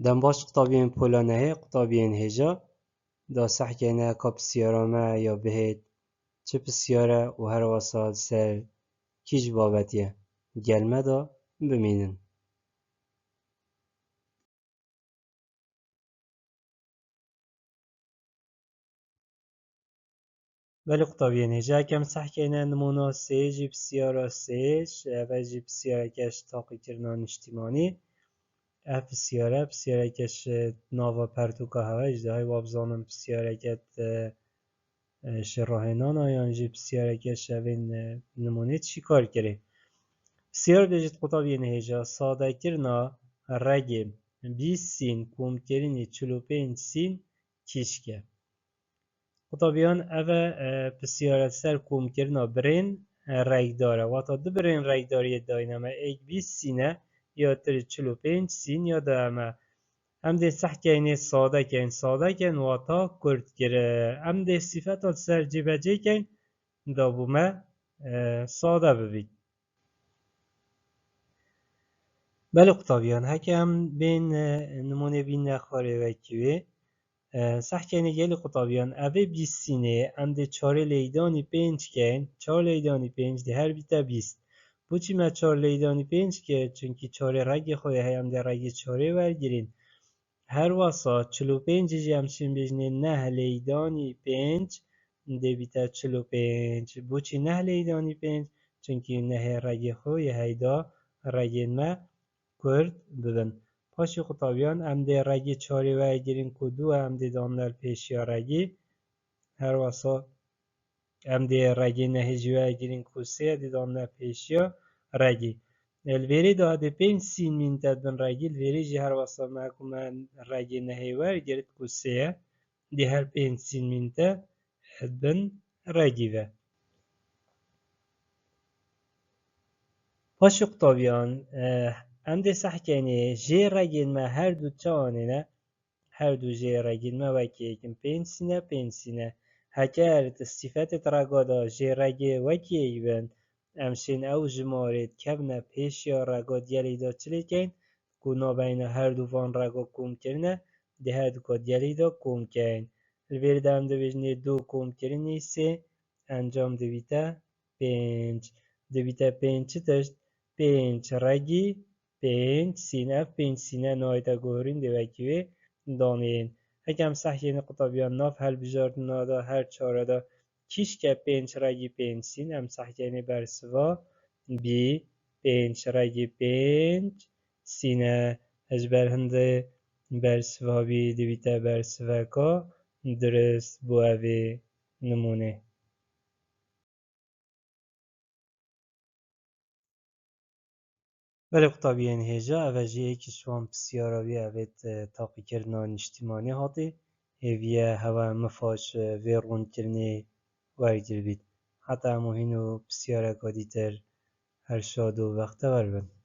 دم باش قطابین پولانه قطابین هجا دا سحکینه که پسیارامه یا بهید چه پسیاره و هر واسال سر کیش بابتیه گلمه دا بمینن. ولی قطابین هجا کم سحکینه نمونا سه جی پسیاره سهش و جی پسیاره کش تاقی کرنان اجتماعی اف پسیاره کش ناوا پرتوکا هوا اجده های وابزانم پسیاره کت شراهنان آیان جی پسیاره کش اوین نمونه چی کار کره؟ پسیار بجید قطابین هجا ساده کرنا رگیم 20 سین کوم کرینی 45 سین کشکه قطابیان اوه پسیارت سر کوم کرنا برین رگ داره واتا دو برین رگ داری داینامه ایک 20 سینه یا تر 45 سین یا دامه هم ده سحکینه ساده کن واتا کرد کره هم ده صفت سر جیبجه کن دابومه ساده ببید بله قطابیان هکه هم بین نمونه بین نخواره وکیوه سحکینه گلی قطابیان اوه 20 سینه هم ده 4 لیدانی 5 کن 4 لیدانی 5 ده هر بیتا 20 بوچی ما 4 لیدانی 5 که چونکی 4 رگی خوی هم ده رگی 4 ورگیرین هر واسا 45 جی همچین بجنه 9 لیدانی 5 ده بیتا 45 بوچی 9 لیدانی 5 چونکی 9 رگی خوی هیدا رگی ما کرد ببن پاشی قطابیان هم ده رگی 4 ورگیرین کدو هم ده دانلر پیشیا رگی هر واسا هم ده رگی 9 جی ورگیرین کسه ده دانلر پیشیا رگی الوری دا ده 5 سین مینتد بن رگی الوری جی هر واسه محکوم رگی نهیور گرد کسیه ده هر 5 سین مینتد بن رگی و پاش قطابیان هم ده سحکینه جی رگی ما هر دو چانه هر دو جی رگی ما وکی ایکن 5 سینه هکر صفت رگا دا جی رگی وکی ایون امشین او جمارید کبنه پیش یا رگا دیالی دا چلی کن کونا بین هر دو وان رگا کوم کرنه ده هر دو که دیالی دا کوم کن الویر دام دو بجنه دو کوم کرنه سه انجام دو بیتا 5 دو بیتا 5 چه تشت 5 رگی 5 سینه 5 سینه نایتا گوهرین دو وکیوه دانین هکم صحیح قطابیان ناف هل بجارد نادا هر چاره دا کیش که 5 رگی 5 سین هم صحیح برسوا بی 5 رگی 5 سینه اجبر هنده برسوا بی دویتا برسوا که درست بو اوی نمونه ولی قطابیان هجا اوجه که شوان بسیاراوی اوید تاقی کردنان اجتماعی هاتی اویه هوا مفاش ویرون کرنه وارد بید حتی مهینو بسیاره کادیتر هر شاد و وقت ور بند